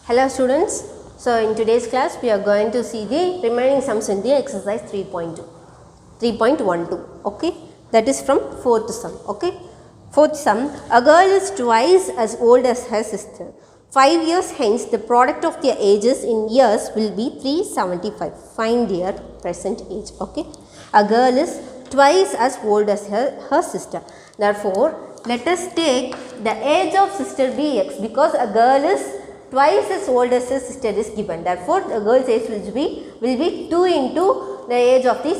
Hello students, so in today's class we are going to see the remaining sums in the exercise 3.12, okay, that is from 4th sum, okay. 4th sum, a girl is twice as old as her sister. 5 years hence the product of their ages in years will be 375. Find their present age, okay. A girl is twice as old as her sister. Therefore, let us take the age of sister Bx because a girl is twice as old as her sister is given. Therefore, the girl's age will be 2 into the age of the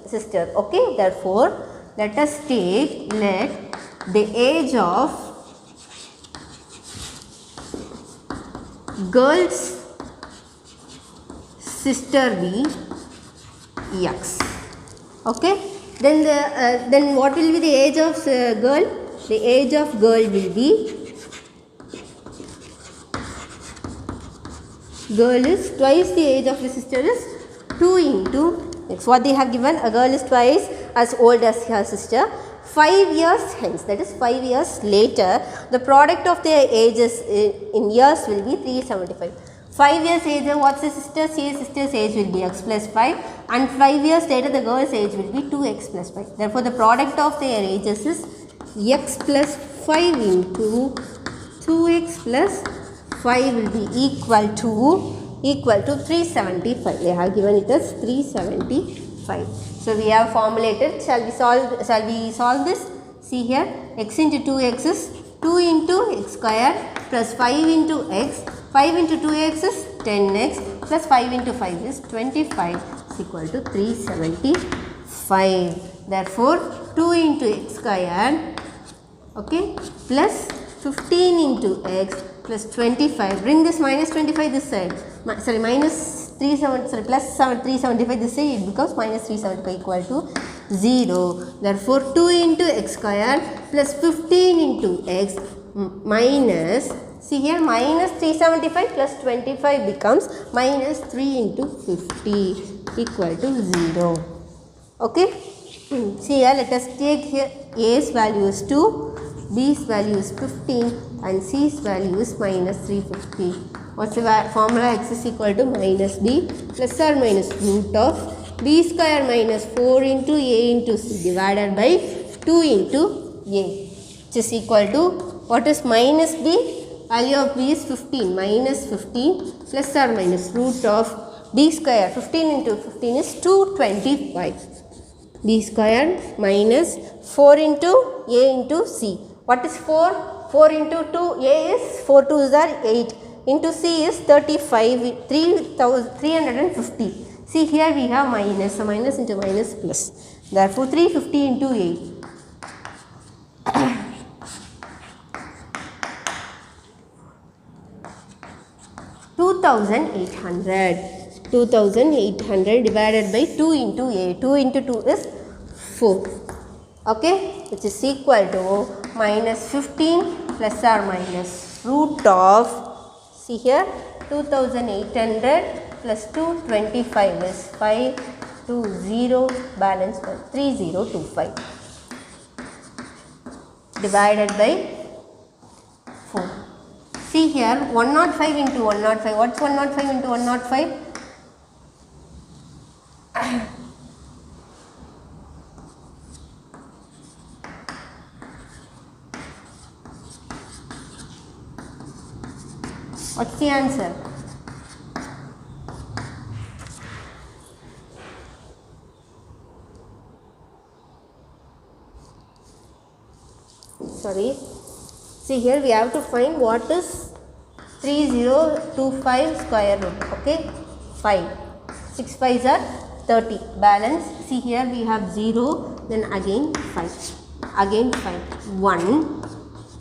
sister. Okay. Therefore, let us take the age of girl's sister be x. Okay. Then what will be the age of girl? The age of girl will be, girl is twice the age of the sister is 2 into x. What they have given, a girl is twice as old as her sister. 5 years hence, that is 5 years later, the product of their ages in years will be 375. 5 years later, what's the sister's age? Sister's age will be x plus 5, and 5 years later the girl's age will be 2x plus 5. Therefore, the product of their ages is x plus 5 into 2x plus 5 will be equal to 375. They have given it as 375. So we have formulated. Shall we solve this? See here, x into 2x is 2 into x square plus 5 into x. 5 into 2x is 10x plus 5 into 5 is 25 is equal to 375. Therefore, 2 into x square, okay, plus 15 into x plus 25. Bring this minus 25 this side. Minus 370, plus 375 this side. It becomes minus 375 equal to 0. Therefore, 2 into x square plus 15 into x minus, see here, minus 375 plus 25 becomes minus 3 into 50 equal to 0. Okay. See here, let us take here a's value is 2, b's value is 15 and c's value is minus 350. What's the formula? X is equal to minus b plus or minus root of b square minus 4 into a into c divided by 2 into a, which is equal to, what is minus b? Value of b is 15, minus 15 plus or minus root of b square. 15 into 15 is 225. b square minus 4 into a into c. What is 4? 4 into 2, a is 4 2s are 8 into c is 35, 350. See here we have minus, so minus into minus plus. Therefore, 350 into 8. 2800 divided by 2 into a. 2 into 2 is 4. Okay, which is equal to minus 15 plus or minus root of, see here, 2800 plus 225 is 520 balance 3025 divided by 4. See here, 105 into 105. What's 105 into 105? What's the answer? Sorry. See here, we have to find what is 3025 square root. Okay, 5. 6 5s are 30. Balance. See here, we have 0. Then again 5. Again 5. 1,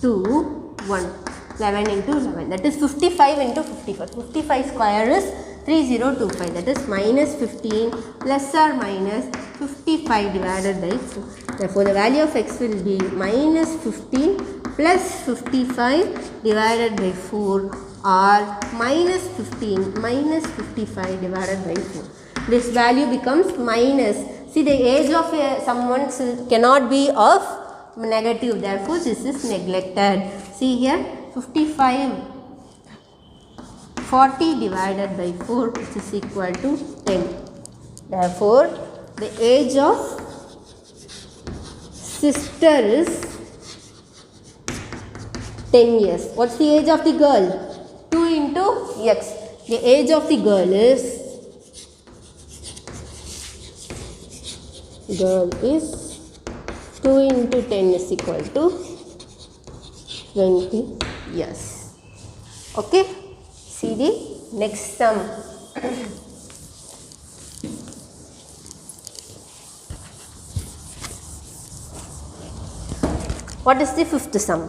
2, 1. 11 into 11, that is 55 into 54. 55 square is 3025, that is minus 15 plus or minus 55 divided by 4. Therefore, the value of x will be minus 15 plus 55 divided by 4 or minus 15 minus 55 divided by 4. This value becomes minus. See, the age of someone cannot be of negative, therefore this is neglected. See here, 55 40 divided by 4, which is equal to 10. Therefore, the age of sister is 10 years. What's the age of the girl? 2 into x. The age of the girl is 2 into 10 is equal to 20 years. Okay. See the next sum. What is the fifth sum?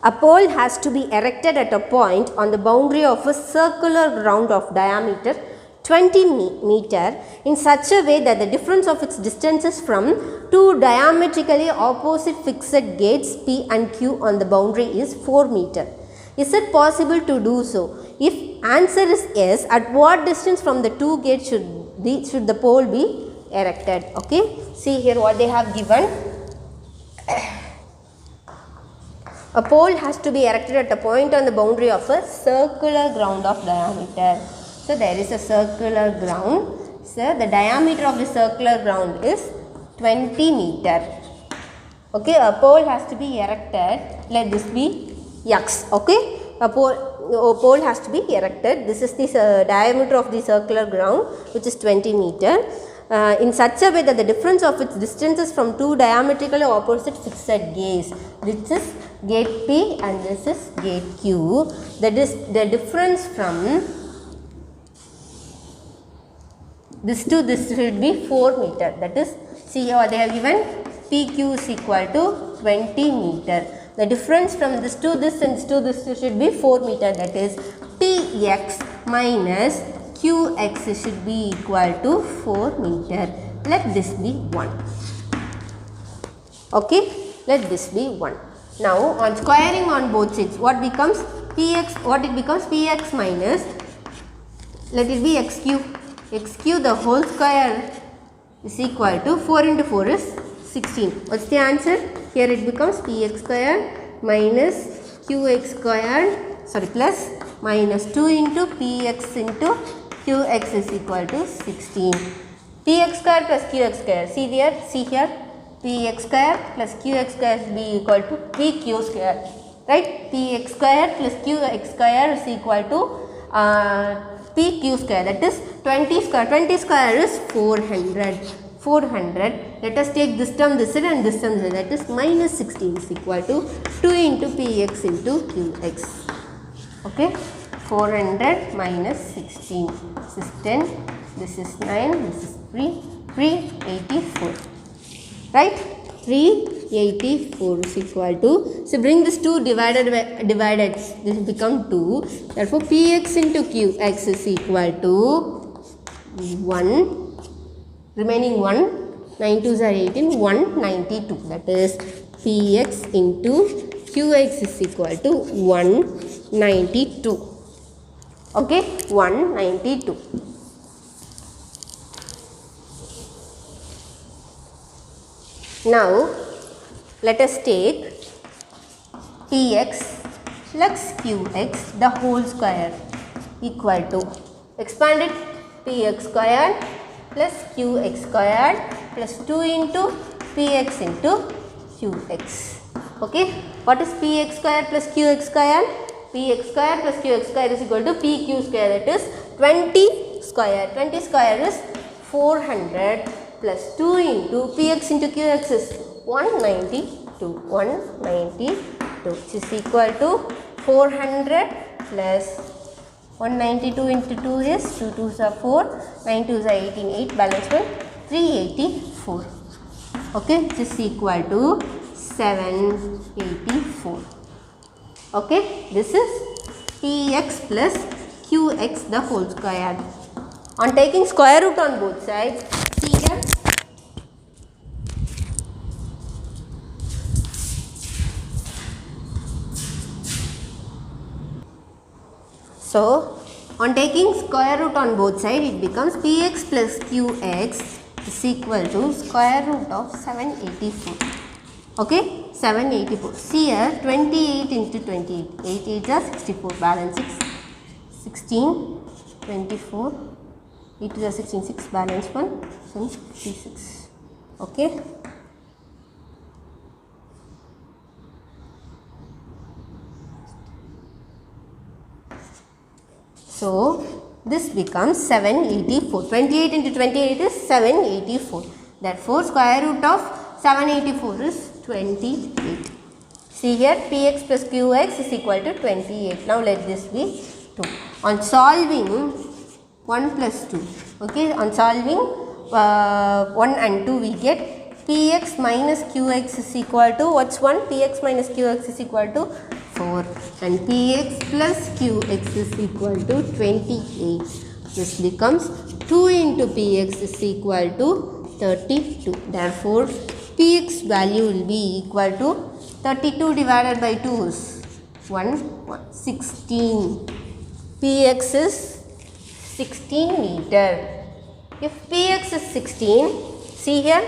A pole has to be erected at a point on the boundary of a circular ground of diameter 20 meter in such a way that the difference of its distances from two diametrically opposite fixed gates P and Q on the boundary is 4 meter. Is it possible to do so? If answer is yes, at what distance from the two gates should the pole be erected? Okay, see here what they have given. A pole has to be erected at a point on the boundary of a circular ground of diameter. So there is a circular ground. So the diameter of the circular ground is 20 meter. Okay, a pole has to be erected. Let this be x. Okay, a pole has to be erected. This is the diameter of the circular ground, which is 20 meter. In such a way that the difference of its distances from two diametrically opposite fixed gates. This is gate P and this is gate Q. That is the difference from this to this should be 4 meter. That is, see here they have given PQ is equal to 20 meter. The difference from this to this and this to this should be 4 meter. That is PX minus QX should be equal to 4 meter. Let this be 1. Okay, let this be 1. Now on squaring on both sides, what becomes PX? What it becomes? PX minus, let it be x cube. X cube the whole square is equal to 4 into 4 is 16. What's the answer? Here it becomes Px square minus Qx square, sorry, plus minus 2 into Px into Qx is equal to 16. Px square plus Qx square. See here, Px square plus Qx square will be equal to Pq square. Right? Px square plus Qx square is equal to Pq square. That is 20 square. 20 square is 400. 400. Let us take this term this side and this term this side. That is minus 16 is equal to 2 into Px into Qx. Okay. 400 minus 16. This is 10. This is 9. This is 384. Right? 384 is equal to, so bring this 2 divided, this become 2. Therefore, Px into Qx is equal to 1. Remaining 1. 9 2s are 18. 192. That is Px into Qx is equal to 192. Okay, 192. Now, let us take Px plus Qx the whole square equal to, expand it, Px square plus Qx square plus 2 into Px into Qx. Okay, what is Px square plus Qx square? Px square plus Qx square is equal to Pq square, that is 20 square. 20 square is 400 plus 2 into Px into Qx is 192. 192 which is equal to 400 plus 192 into 2 is 2 2s are 4, 9 2s are 18, 8 balance 1, 384. Okay, which is equal to 784. Okay, this is Px plus Qx the whole square. On taking square root on both sides, see here. So, on taking square root on both sides, it becomes Px plus Qx is equal to square root of 784. Okay, 784. See here, 28 into 28. 8 8 is 64, balance 6. 16, 24, 8 to the 16, 6 balance 1, 56. Okay. So this becomes 784. 28 into 28 is 784. Therefore, square root of 784 is 28. See here, px plus qx is equal to 28. Now let this be 2. On solving 1 plus 2, okay, on solving 1 and 2 we get px minus qx is equal to, what's 1? Px minus qx is equal to 4 and px plus qx is equal to 28. This becomes 2 into px is equal to 32. Therefore, px value will be equal to 32 divided by 2 is 16. Px is 16 meter. If px is 16, see here,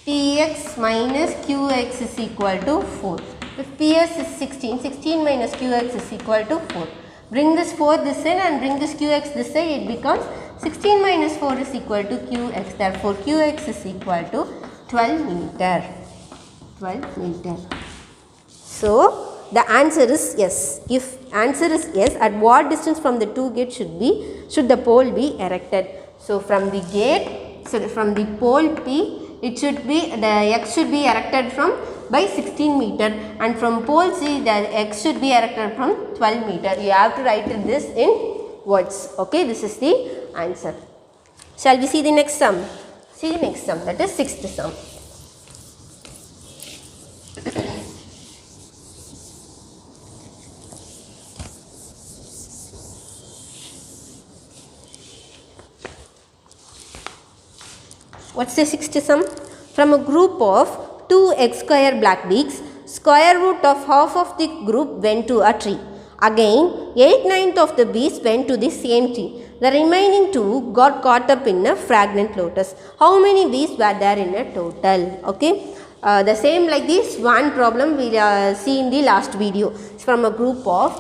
px minus qx is equal to 4. If ps is 16, 16 minus qx is equal to 4. Bring this 4 this side and bring this qx this side, it becomes 16 minus 4 is equal to qx. Therefore, qx is equal to 12 meter. 12 meter. So, the answer is yes. If answer is yes, at what distance from the two gates should the pole be erected? So, from the gate, from the pole P, it should be, the x should be erected from by 16 meter, and from pole C the x should be erected from 12 meter. You have to write this in words. Okay, this is the answer. Shall we see the next sum? See the next sum, that is sixth sum. What's the sixth sum? From a group of 2x square blackbeaks, square root of half of the group went to a tree. Again, 8/9 of the bees went to the same tree. The remaining 2 got caught up in a fragrant lotus. How many bees were there in a total? Okay. The same like this one problem we see in the last video. It's from a group of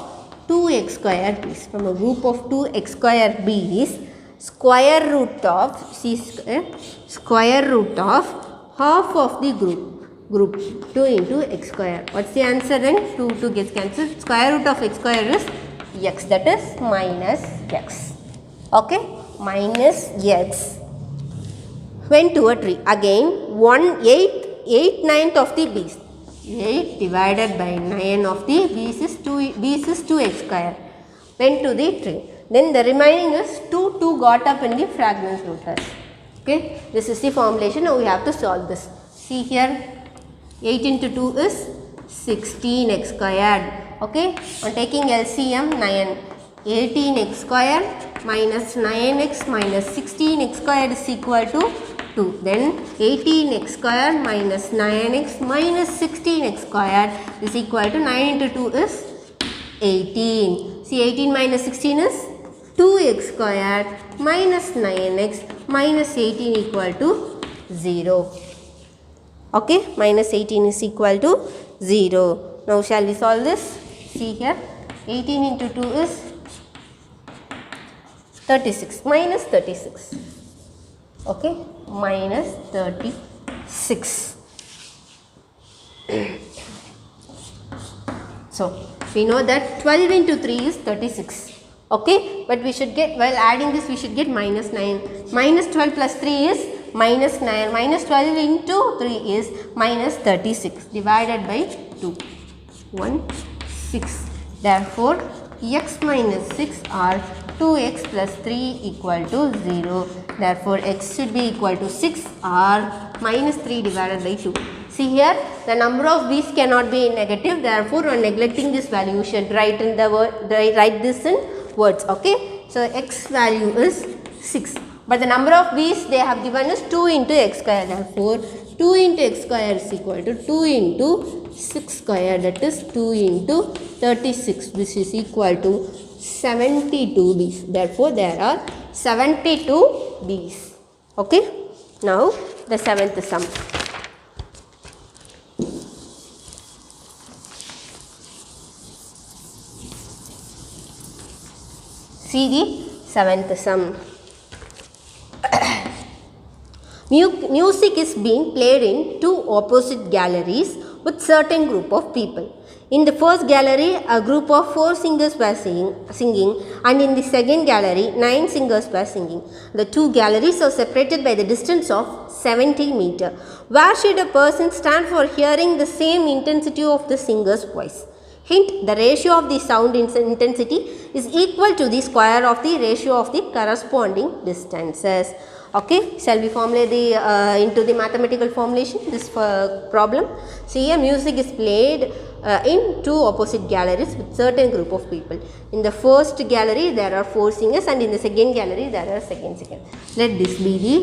2x square bees. From a group of 2x square bees, square root of half of the group 2 into x square. What's the answer then? 2 gets cancelled. Square root of x square is x, that is minus x. Okay, minus x went to a tree. Again, 8/9 of the bees. 8 divided by 9 of the bees is 2x square. Went to the tree. Then the remaining is 2 got up in the fragrant lotus. Okay, this is the formulation. Now we have to solve this. See here, 8 into 2 is 16x squared. Okay, on taking LCM 9, 18x squared minus 9x minus 16x squared is equal to 2. Then 18x squared minus 9x minus 16x squared is equal to 9 into 2 is 18. See, 18 minus 16 is 2x squared minus 9x minus 18 equal to 0. Okay, minus 18 is equal to 0. Now, shall we solve this? See here, 18 into 2 is 36, minus 36. Okay, minus 36. So, we know that 12 into 3 is 36. Okay, but we should get, while adding this, we should get minus 9. Minus 12 plus 3 is minus 9. Minus 12 into 3 is minus 36 divided by 2. 1, 6. Therefore, x minus 6 or 2x plus 3 equal to 0. Therefore, x should be equal to 6 or minus 3 divided by 2. See here, the number of bees cannot be negative. Therefore, on neglecting this value, you should write in the write this in words. Okay, so x value is 6, but the number of bees they have given is 2 into x square. Therefore, 2 into x square is equal to 2 into 6 square, that is 2 into 36, which is equal to 72 bees. Therefore, there are 72 bees. Okay, now the seventh sum. See the 7th sum. Music is being played in two opposite galleries with certain group of people. In the first gallery, a group of 4 singers were singing, and in the second gallery, 9 singers were singing. The two galleries are separated by the distance of 70 meters. Where should a person stand for hearing the same intensity of the singer's voice? Hint: the ratio of the sound intensity is equal to the square of the ratio of the corresponding distances. Okay, shall we formulate the into the mathematical formulation this problem? See, here music is played in two opposite galleries with certain group of people. In the first gallery there are 4 singers, and in the second gallery there are second singers. Let this be the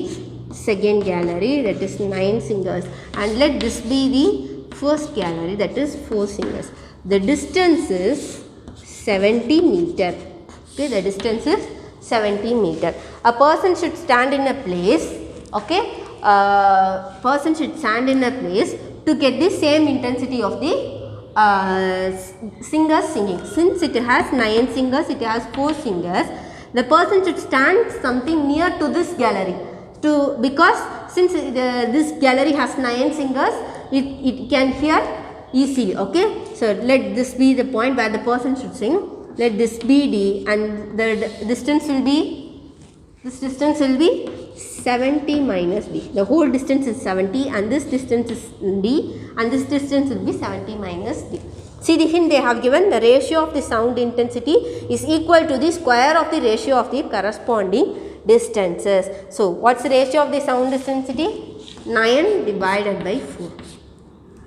second gallery, that is 9 singers, and let this be the first gallery, that is 4 singers. The distance is 70 meter. Okay, the distance is 70 meter. A person should stand in a place. Okay, person should stand in a place to get the same intensity of the singers singing. Since it has 9 singers, it has 4 singers, the person should stand something near to this gallery, because since this gallery has 9 singers, it can hear easily. Okay, so let this be the point where the person should sing. Let this be D, and the distance will be, this distance will be 70 minus D. The whole distance is 70, and this distance is D, and this distance will be 70 minus D. See the hint they have given: the ratio of the sound intensity is equal to the square of the ratio of the corresponding distances. So what's the ratio of the sound intensity? 9 divided by 4.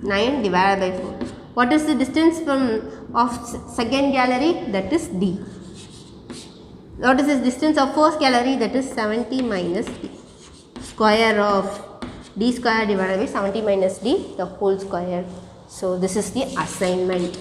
9 divided by 4. What is the distance from of second gallery? That is D. What is the distance of first gallery? That is 70 minus D. Square of D square divided by 70 minus D, the whole square. So this is the assignment.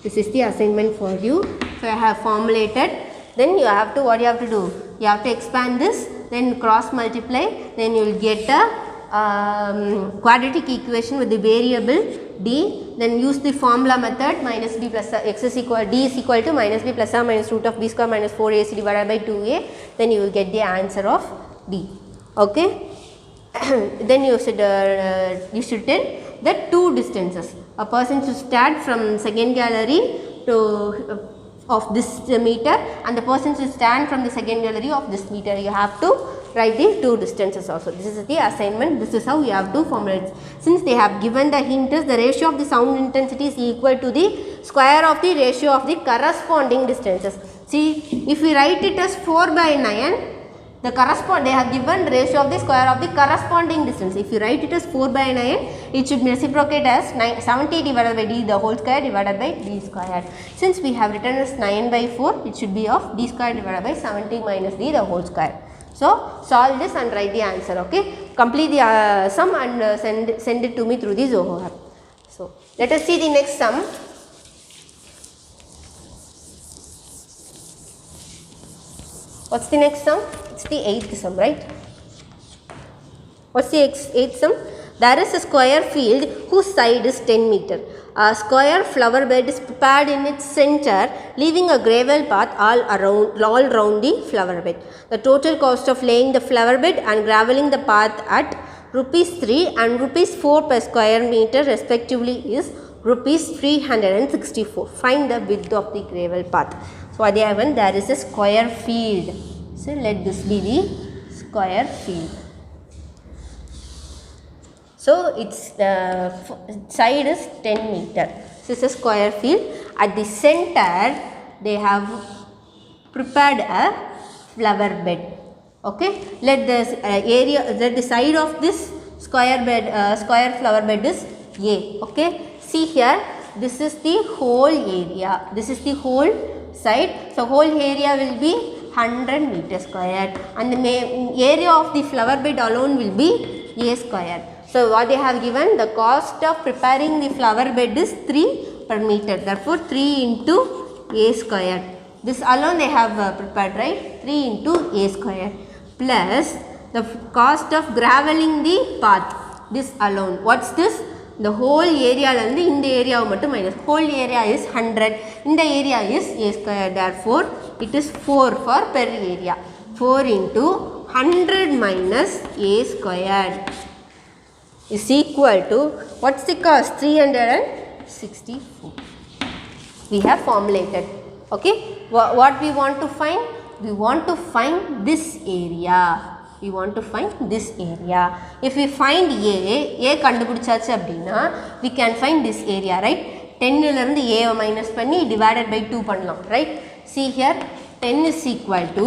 This is the assignment for you. So I have formulated. Then you have to, what you have to do? You have to expand this, then cross multiply, then you will get a quadratic equation with the variable D. Then use the formula method: minus B plus x is equal, D is equal to minus B plus or minus root of B square minus 4AC divided by 2A. Then you will get the answer of D. Okay. Then you should tell the two distances. A person should start from second gallery to of this meter, and the person should stand from the second gallery of this meter. You have to write the two distances also. This is the assignment. This is how you have to formulate. Since they have given the hint is the ratio of the sound intensity is equal to the square of the ratio of the corresponding distances. See, if we write it as 4 by 9, the they have given ratio of the square of the corresponding distance. If you write it as 4 by 9, it should reciprocate as 70 divided by D the whole square divided by D square. Since we have written as 9 by 4, it should be of D square divided by 70 minus D the whole square. So solve this and write the answer. Okay, complete the sum and send it to me through the Zoho app. So let us see the next sum. What's the next sum? It's the 8th sum, right? What's the 8th sum? There is a square field whose side is 10 meter. A square flower bed is prepared in its center, leaving a gravel path all around the flower bed. The total cost of laying the flower bed and graveling the path at rupees 3 and rupees 4 per square meter respectively is rupees 364. Find the width of the gravel path. So again there is a square field. So let this be the square field. So its side is 10 meter. This is a square field. At the center they have prepared a flower bed. Okay, let the let the side of this square flower bed is A. Okay, see here, this is the whole area. This is the whole side. So whole area will be 100 meter square, and the area of the flower bed alone will be A square. So what they have given, the cost of preparing the flower bed is 3 per meter. Therefore 3 into A square. This alone they have prepared, right? 3 into A square plus the cost of graveling the path. This alone. What's this? The whole area in the area minus whole area is 100. In the area is A square. Therefore, it is 4 for per area. 4 into 100 minus A squared is equal to, what's the cost? 364. We have formulated. Okay. What we want to find? We want to find this area. We want to find this area. If we find A கண்டுபிடிச்சாச்சு அப்படினா we can find this area, right? 10 ல இருந்து A minus பண்ணி divided by 2 பண்ணலாம், right? See here, 10 is equal to,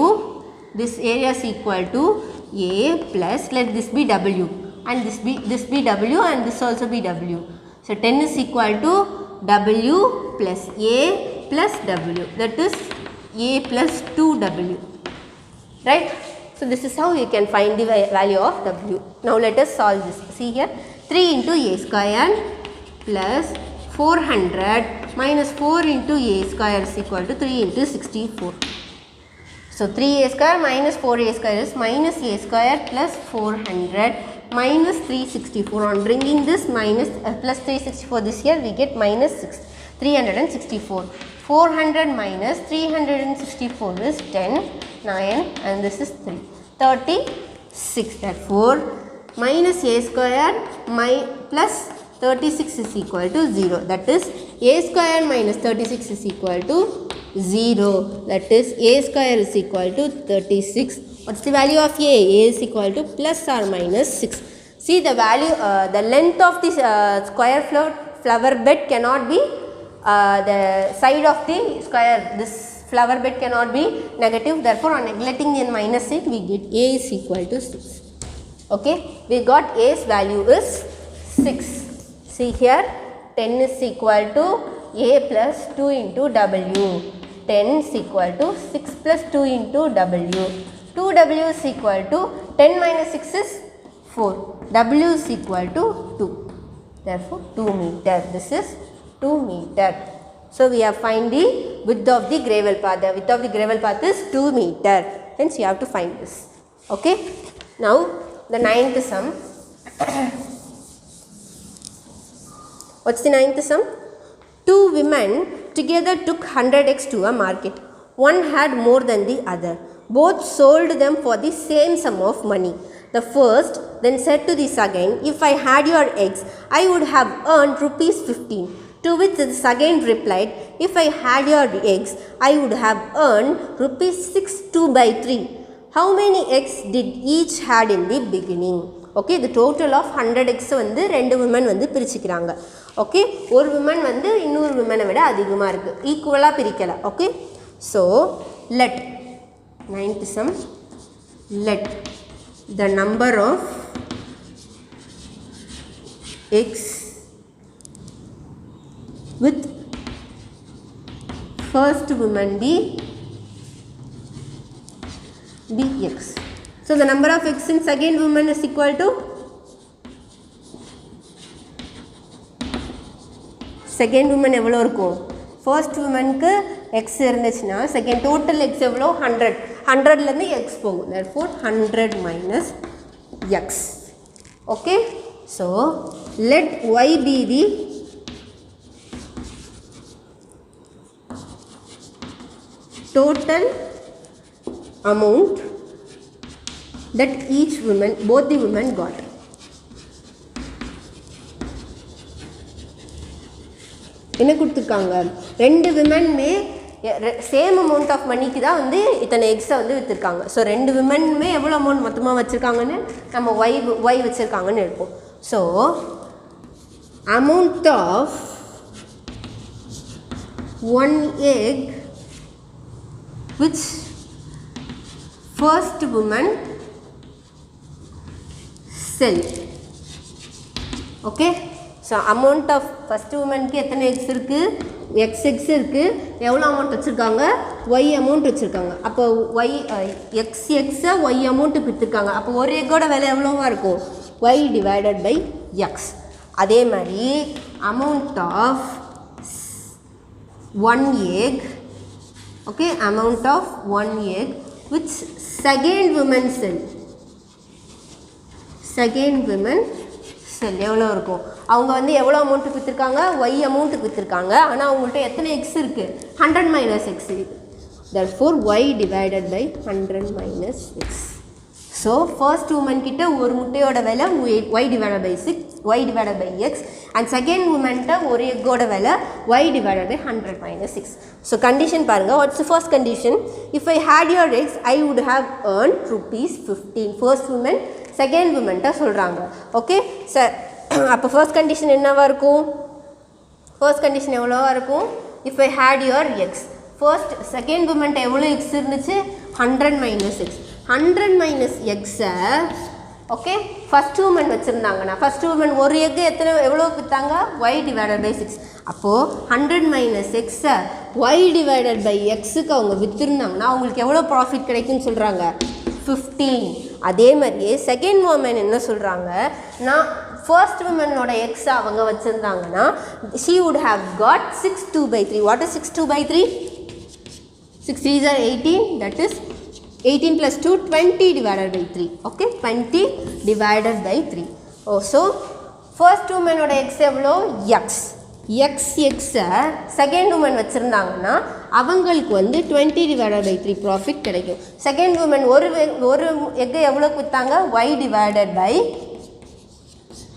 this area is equal to A plus, let this be W and this be W and this also be W. So 10 is equal to W plus A plus W, that is A plus 2W, right? So this is how you can find the value of W. Now let us solve this. See here, 3 into A square plus 400 minus 4 into A square is equal to 3 into 64. So 3A square minus 4A square is minus A square plus 400 minus 364. On bringing this minus plus 364 this here, we get minus 364. 400 minus 364 is 10, 9 and this is 3. 36. Therefore, minus A square plus 36 is equal to 0. That is A square minus 36 is equal to 0. That is A square is equal to 36. What's the value of A? A is equal to plus or minus 6. See the value, the length of this square flower bed cannot be the side of the square. This flower bed cannot be negative. Therefore, on neglecting the minus sign, we get A is equal to 6. Okay, we got A's value is 6. See here, 10 is equal to A plus 2 into W. 10 is equal to 6 plus 2 into W. 2W is equal to 10 minus 6 is 4. W is equal to 2. Therefore, 2 meter. This is 2 meter. So, we have find the width of the gravel path. The width of the gravel path is 2 meter. Hence, you have to find this. Okay. Now, the ninth sum. What's the ninth sum? Two women together took 100 eggs to a market. One had more than the other. Both sold them for the same sum of money. The first then said to the second, "If I had your eggs, I would have earned rupees 15. To which the second replied, "If I had your eggs, I would have earned rupees 6 2 by 3. How many eggs did each had in the beginning?" Okay, the total of 100 eggs வந்து ரெண்டு women வந்து பிரிச்சுக்கிறாங்க. Okay, ஒரு women வந்து இன்னொரு women விட அதிகமா இருக்கு, ஈக்குவலா பிரிக்கல. Okay, so let ninth sum, let the number of eggs with first woman be x. So the number of eggs in second woman is equal to second woman எவ்வளோ இருக்கும்? first woman க்கு x இருந்துச்சுன்னா second total x எவ்வளோ? 100. 100ல இருந்து x போகும். Therefore 100 minus x. Okay, so let y be the total amount that each woman, both the women got. என்ன கொடுத்துருக்காங்க? ரெண்டு விமன்மே சேம் அமௌண்ட் ஆஃப் மணிக்கு தான் வந்து இத்தனை எக்ஸை வந்து விற்றுருக்காங்க. ஸோ ரெண்டு விமன்மே எவ்வளோ அமௌண்ட் மொத்தமாக வச்சுருக்காங்கன்னு நம்ம ஒய் வச்சுருக்காங்கன்னு இருப்போம். So amount of one egg which first woman sell. Okay, so amount of first woman க்கு எத்தனை eggs இருக்கு? x eggs இருக்கு. எவ்வளோ அமௌண்ட் வச்சுருக்காங்க? y அமௌண்ட் வச்சுருக்காங்க. அப்போ y x எக்ஸை y அமௌண்ட்டு விற்றுருக்காங்க. அப்போ ஒரு எக்கோட விலை எவ்வளோவா இருக்கும்? y divided by x. அதே மாதிரி amount of one egg, okay, amount of one egg which second woman sell. Second woman செல் எவ்வளோ இருக்கும்? அவங்க வந்து எவ்வளோ அமௌண்ட்டுக்கு விற்றுருக்காங்க? ஒய் அமௌண்ட்டுக்கு விற்றுருக்காங்க. ஆனால் அவங்கள்ட்ட எத்தனை எக்ஸ் இருக்குது? 100 மைனஸ் எக்ஸ் இருக்குது. therefore y divided by 100 minus x. So first woman கிட்ட ஒரு முட்டையோட விலை y divided by 6, y divided by x, and second woman ட்ட ஒரு எக்கோட விலை y divided by 100 minus 6. So condition பாருங்க. What's the first condition? If I had your eggs, I would have earned rupees 15. First woman second woman ட்ட சொல்றாங்க. Okay sir. அப்போ first condition என்னவா இருக்கும்? First condition எவ்வளவா இருக்கும்? If I had your eggs. First second woman ட்ட எவ்வளோ x இருந்துச்சு? 100 minus x. 100 minus x okay first woman வச்சுருந்தாங்கன்னா ஃபர்ஸ்ட் உமன் ஒரு எக்கு எவ்வளோ விற்றாங்க? y divided by 6. அப்போது 100 minus x y divided by xக்கு அவங்க விற்றுருந்தாங்கன்னா அவங்களுக்கு எவ்வளோ ப்ராஃபிட் கிடைக்குன்னு சொல்கிறாங்க? 15. அதே மாதிரியே செகண்ட் உமன் என்ன சொல்கிறாங்க? நான் ஃபர்ஸ்ட் உமனோட எக்ஸ் அவங்க வச்சுருந்தாங்கன்னா she would have got 6/2/3. What is 6/2/3? 6 3s are 18, that is 18 plus 2, 20 divided by 3. Okay, 20 divided by 3. Oh, so first woman oda x எவ்வளோ? x. x second woman வச்சுருந்தாங்கன்னா அவங்களுக்கு வந்து 20 divided by 3 ப்ராஃபிட் கிடைக்கும். Second woman ஒரு எக்கை எவ்வளோக்கு விற்றாங்க? y divided by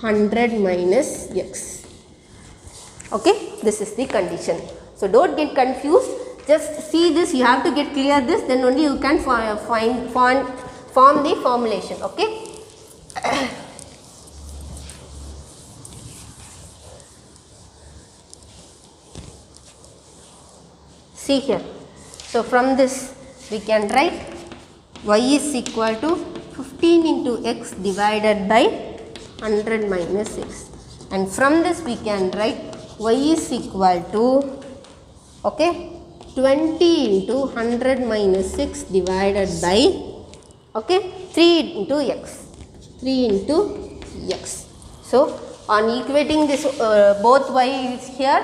100 minus x. Okay, this is the condition. So don't get confused. Just see this, you have to get clear this, then only you can form the formulation. Okay. See here. So from this we can write y is equal to 15 into x divided by 100 minus x. And from this we can write y is equal to, okay, 20 into 100 minus 6 divided by, okay, 3 into x. 3 into x. So on equating this both y is here,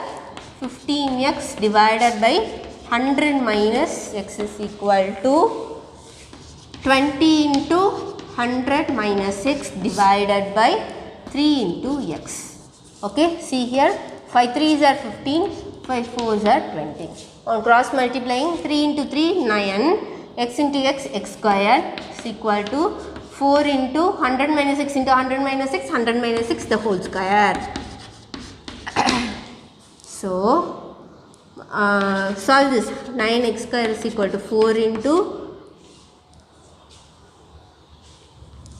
15x divided by 100 minus x is equal to 20 into 100 minus 6 divided by 3 into x. Okay, see here, 5 3s are 15, 5 4s are 20. On cross multiplying, 3 into 3, 9, x into x, x square is equal to 4 into 100 minus 6 into 100 minus 6, 100 minus 6 the whole square. So, solve this. 9x square is equal to 4 into,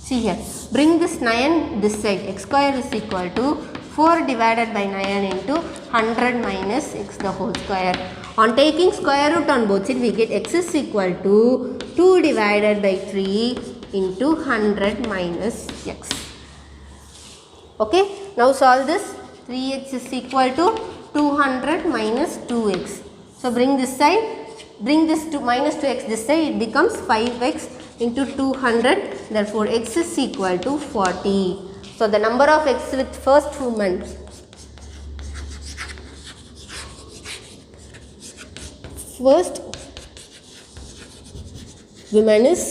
see here, bring this 9 this side, x square is equal to 4 divided by 9 into 100 minus x the whole square. On taking square root on both sides, we get x is equal to 2 divided by 3 into 100 minus x. Okay, now solve this. 3x is equal to 200 minus 2x. So bring this side, bring this to minus 2x this side, it becomes 5x into 200. Therefore, x is equal to 40. So the number of x with first woman, first woman is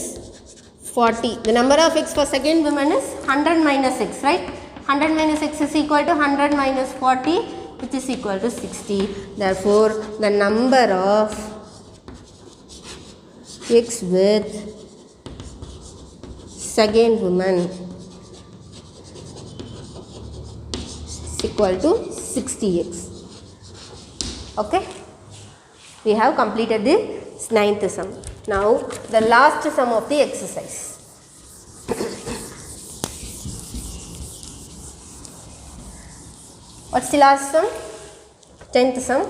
40. The number of x for second woman is 100 minus x, right? 100 minus x is equal to 100 minus 40, which is equal to 60. Therefore, the number of x with second woman is equal to 60x. Okay, we have completed the 9th sum. Now the last sum of the exercise. What's the last sum? 10th sum.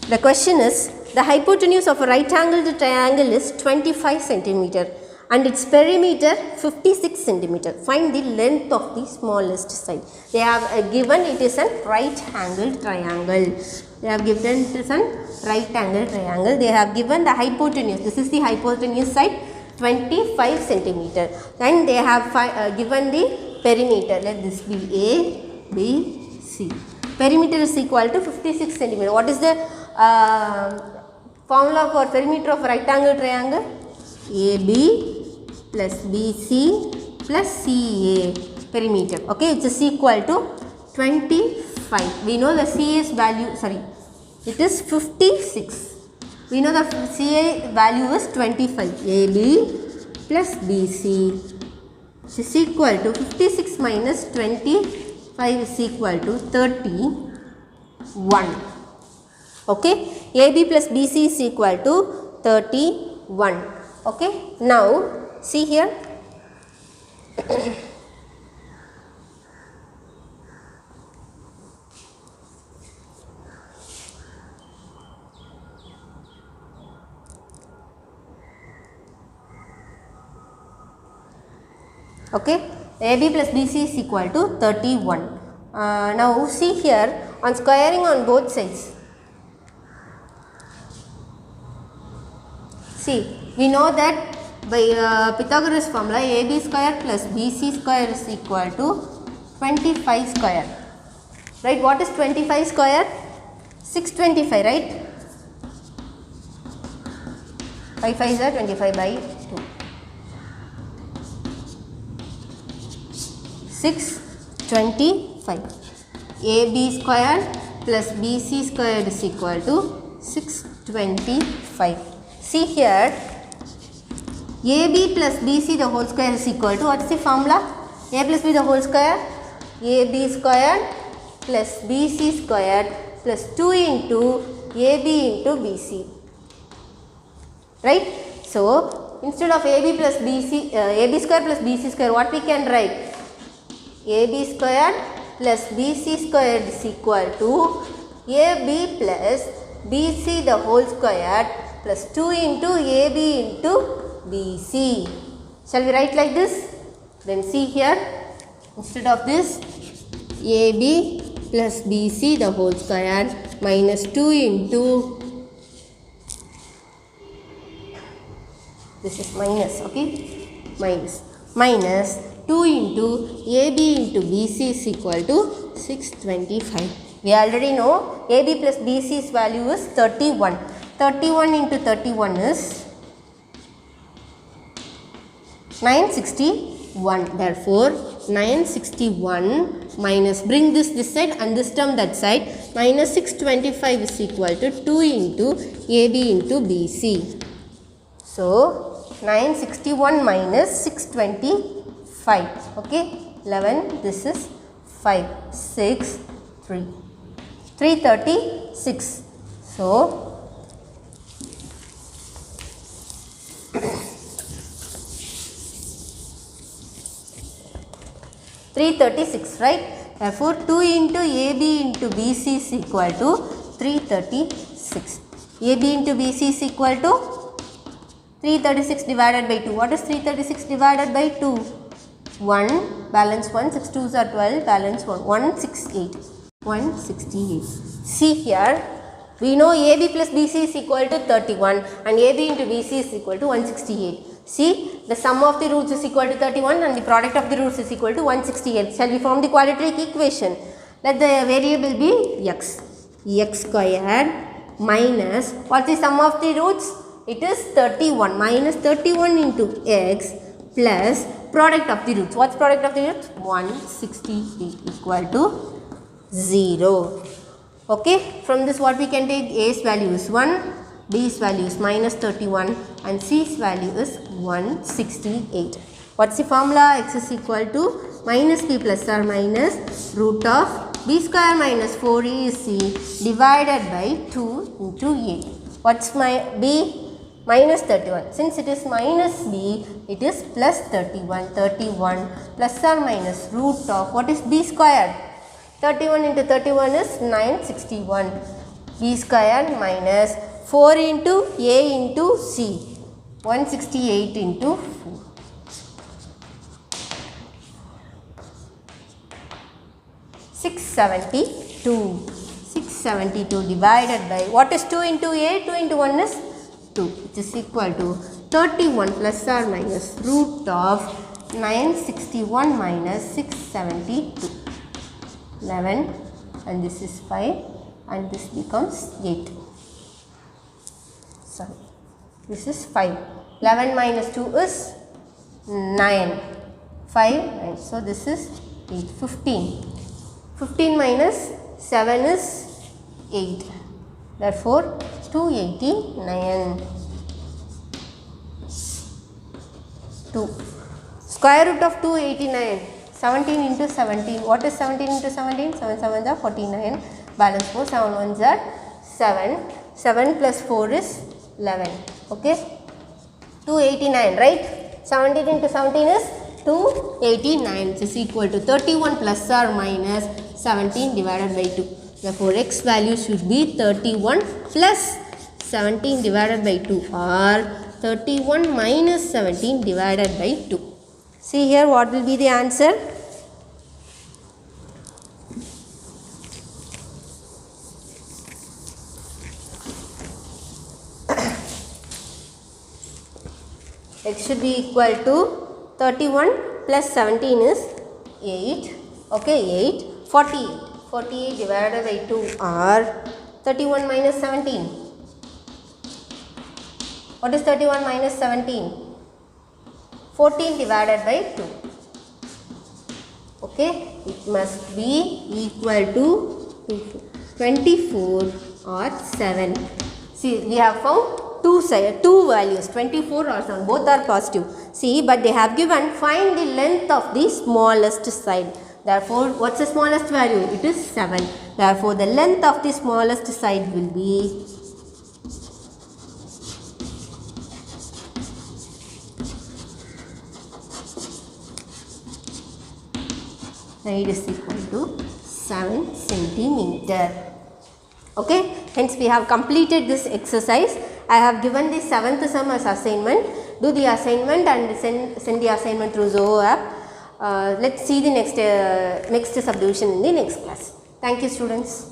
The question is, the hypotenuse of a right angled triangle is 25 centimeter and its perimeter 56 centimeter. Find the length of the smallest side. They have given it is a right angled triangle. They have given it is a right angled triangle. They have given the hypotenuse. This is the hypotenuse side, 25 centimeter. And they have given the perimeter. Let this be A, B, C. Perimeter is equal to 56 centimeter. What is the formula for perimeter of right angle triangle? AB plus BC plus CA perimeter, okay, which is equal to 25. We know the CA's value, sorry, it is 56. We know the CA value is 25. AB plus BC, which is equal to 56 minus 25 is equal to 31. Okay, AB plus BC is equal to 31. Okay, now see here. Okay, AB plus BC is equal to 31. Now see here, on squaring on both sides. See, we know that by Pythagoras formula, AB square plus BC square is equal to 25 square. Right, what is 25 square? 625, right? 5 5 is 25 by 2. 625. AB square plus BC square is equal to 625. See here, AB plus BC the whole square is equal to, what is the formula? A plus B the whole square, AB square plus BC square plus 2 into AB into BC. Right? So, instead of AB plus BC, AB square plus BC square, what we can write? AB square plus BC square is equal to AB plus BC the whole square plus 2 into AB into BC. Shall we write like this? Then see here, instead of this, AB plus BC the whole square minus 2 into, this is minus, okay, minus 2 into AB into BC is equal to 625. We already know AB plus BC's value is 31. 31 into 31 is 961. Therefore, 961 minus, bring this side and this term that side, minus 625 is equal to 2 into AB into BC. So, 961 minus 625. Okay, 11, this is 5, 6, 3. 336. So, 336, right? Therefore, 2 into AB into BC is equal to 336. AB into BC is equal to 336 divided by 2. What is 336 divided by 2? 1, balance 1, 6 2s are 12, balance 1, 168. 168. See here, we know AB plus BC is equal to 31 and AB into BC is equal to 168. See, the sum of the roots is equal to 31 and the product of the roots is equal to 168. Shall we form the quadratic equation? Let the variable be x. X squared minus, what is the sum of the roots? It is 31. Minus 31 into x plus product of the roots. What's product of the roots? 168 equal to 0. Okay, from this what we can take? A's value is 1, B's value is minus 31 and C's value is 168. What's the formula? X is equal to minus B plus or minus root of B square minus 4AC divided by 2 into A. What's my B? Minus 31. Since it is minus B, it is plus 31. 31 plus or minus root of, what is B squared? 31 into 31 is 961. B squared minus 4 into A into C. 168 into 4. 672. 672 divided by, what is 2 into A? 2 into 1 is 2, which is equal to 31 plus or minus root of 961 minus 672. 11 and this is 5 and this becomes 8. Sorry, this is 5. 11 minus 2 is 9. 5, 9. So this is 8, 15. 15 minus 7 is 8. Therefore 289. 2. Square root of 289. 17 into 17. What is 17 into 17? 7 7s are 49. Balance 4. 7 1s are 7. 7 plus 4 is 11. Okay. 289, right? 17 into 17 is 289, which is equal to 31 plus or minus 17 divided by 2. Therefore, x value should be 31 plus 17 divided by 2 or 31 minus 17 divided by 2. See here what will be the answer? X should be equal to 31 plus 17 is 8. Okay, 8. 48. 48 divided by 2 or 31 minus 17. What is 31 minus 17? 14 divided by 2. Okay, it must be equal to 24 or 7. See, we have found two values, 24 or 7, both are positive. See, but they have given find the length of the smallest side. Therefore, what's the smallest value? It is 7. Therefore, the length of the smallest side will be side is equal to 7 centimeter. Okay, hence we have completed this exercise. I have given the 7th sum as assignment. Do the assignment and send the assignment through Zoho app. Let's see the next subdivision in the next class. Thank you, students.